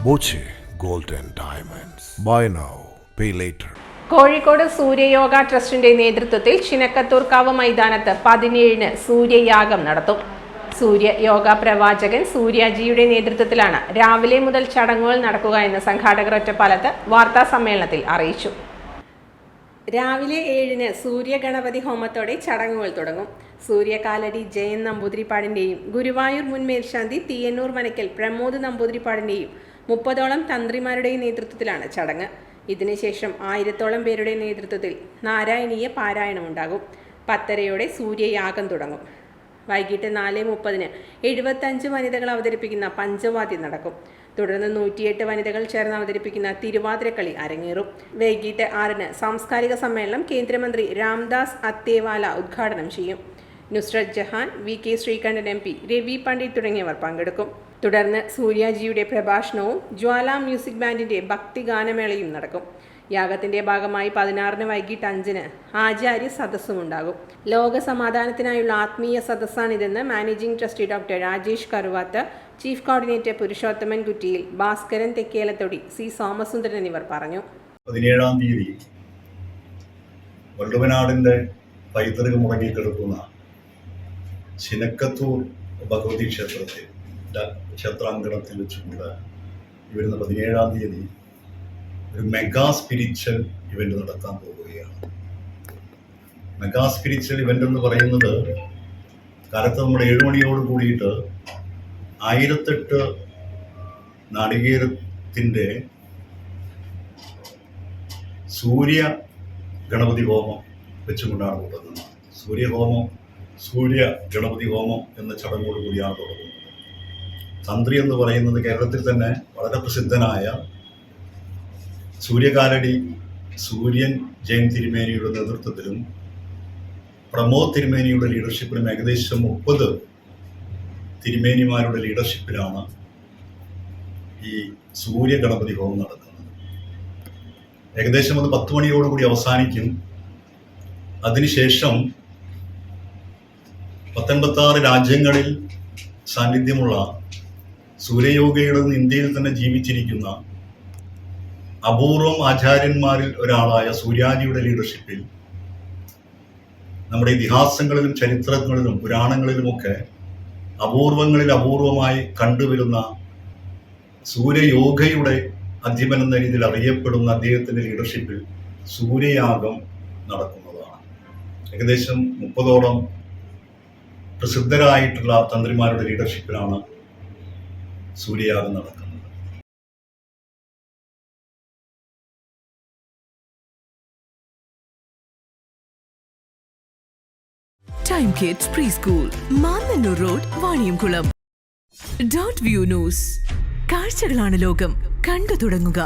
Boche gold and diamonds. Buy now, pay later. Kozhikode Suryayoga ട്രസ്റ്റിന്റെ നേതൃത്വത്തിൽ ചിനക്കത്തൂർക്കാവ് മൈതാനത്ത് 17-ന് സൂര്യയാഗം നടത്തും. സൂര്യയോഗ പ്രവാചകൻ സൂര്യാജിയുടെ നേതൃത്വത്തിലാണ് രാവിലെ മുതൽ ചടങ്ങുകൾ നടക്കുക എന്ന് സംഘാടകർ ഒറ്റപ്പാലത്ത് വാർത്താ സമ്മേളനത്തിൽ അറിയിച്ചു. രാവിലെ 7-ന് സൂര്യഗണപതി ഹോമത്തോടെ ചടങ്ങുകൾ തുടങ്ങും. സൂര്യകാലടി ജയൻ നമ്പൂതിരിപ്പാടിന്റെയും ഗുരുവായൂർ മുൻ മേൽശാന്തി തീയന്നൂർ മനക്കൽ പ്രമോദ് നമ്പൂതിരിപ്പാടിന്റെയും 30ഓളം തന്ത്രിമാരുടെയും നേതൃത്വത്തിലാണ് ചടങ്ങ്. ഇതിനുശേഷം 1000ഓളം പേരുടെ നേതൃത്വത്തിൽ നാരായണീയ പാരായണമുണ്ടാകും. 10:30 സൂര്യയാഗം തുടങ്ങും. വൈകിട്ട് 4:30-ന് 75 വനിതകൾ അവതരിപ്പിക്കുന്ന പഞ്ചവാദ്യം നടക്കും. തുടർന്ന് 108 വനിതകൾ ചേർന്ന് അവതരിപ്പിക്കുന്ന തിരുവാതിരക്കളി അരങ്ങേറും. വൈകിട്ട് 6-ന് സാംസ്കാരിക സമ്മേളനം കേന്ദ്രമന്ത്രി രാംദാസ് അത്തേവാല ഉദ്ഘാടനം ചെയ്യും. നുസ്രത് ജഹാൻ, VK ശ്രീകണ്ഠൻ MP, രവി പണ്ഡിറ്റ് തുടങ്ങിയവർ പങ്കെടുക്കും. തുടർന്ന് സൂര്യാജിയുടെ പ്രഭാഷണവും ജ്വാല മ്യൂസിക് ബാൻഡിന്റെ ഭക്തിഗാനമേളയും നടക്കും. യാഗത്തിന്റെ ഭാഗമായി 16-ന് വൈകിട്ട് 5-ന് ആചാര്യ സദസ്സും ഉണ്ടാകും. ലോക സമാധാനത്തിനായുള്ള ആത്മീയ സദസ്സാണിതെന്ന് managing trustee doctor Rajesh Karuvath, chief coordinator Purushothaman Kuttiyil, Bhaskaran Thekkelathodi, C Somasundaran എന്നിവർ പറഞ്ഞു. 17-ാം തീയതി വള്ളുവനാടിന്റെ പൈതൃകം മുടങ്ങിക്കിടക്കുന്ന ചിനക്കത്തൂർ ഭഗവതി ക്ഷേത്രാങ്കണത്തിൽ വെച്ചുകൊണ്ട് ഈ വരുന്ന 17-ാം തീയതി ഒരു മെഗാ സ്പിരിച്വൽ ഇവന്റ് നടത്താൻ പോവുകയാണ്. മെഗാ സ്പിരിച്വൽ ഇവന്റ് എന്ന് പറയുന്നത് കാലത്ത് നമ്മുടെ 7 മണിയോട് കൂടിയിട്ട് 1008 നാളികേരത്തിൻ്റെ സൂര്യ ഗണപതി ഹോമം വെച്ചുകൊണ്ടാണ് തുടങ്ങുന്നത്. സൂര്യ ഗണപതി ഹോമം എന്ന ചടങ്ങോട് കൂടിയാണ് തുടങ്ങുന്നത്. തന്ത്രി എന്ന് പറയുന്നത് കേരളത്തിൽ തന്നെ വളരെ പ്രസിദ്ധനായ സൂര്യകാലടി സൂര്യൻ ജയൻ തിരുമേനിയുടെ നേതൃത്വത്തിലും പ്രമോദ് തിരുമേനിയുടെ ലീഡർഷിപ്പിലും ഏകദേശം 30 തിരുമേനിമാരുടെ ലീഡർഷിപ്പിലാണ് ഈ സൂര്യ ഗണപതി ഹോമം നടക്കുന്നത്. ഏകദേശം അത് 10 മണിയോടുകൂടി അവസാനിക്കും. അതിനുശേഷം 186 രാജ്യങ്ങളിൽ സാന്നിധ്യമുള്ള സൂര്യയോഗയുടെ ഇന്ത്യയിൽ തന്നെ ജീവിച്ചിരിക്കുന്ന അപൂർവം ആചാര്യന്മാരിൽ ഒരാളായ സൂര്യാജിയുടെ ലീഡർഷിപ്പിൽ നമ്മുടെ ഇതിഹാസങ്ങളിലും ചരിത്രങ്ങളിലും പുരാണങ്ങളിലുമൊക്കെ അപൂർവമായി കണ്ടുവരുന്ന സൂര്യയോഗയുടെ അധിപൻ എന്ന രീതിയിൽ അറിയപ്പെടുന്ന അദ്ദേഹത്തിൻ്റെ ലീഡർഷിപ്പിൽ സൂര്യയാഗം നടക്കുന്നതാണ്. ഏകദേശം 30ഓളം പ്രസിദ്ധരായിട്ടുള്ള തന്ത്രിമാരുടെ ലീഡർഷിപ്പിലാണ് സൂര്യയാഗം നടക്കുന്നത്. Time kids pre school, Mannannur road, Vaniyamkulam. Dot view news. കാഴ്ചകളാണ് ലോകം, കണ്ടു തുടങ്ങുക.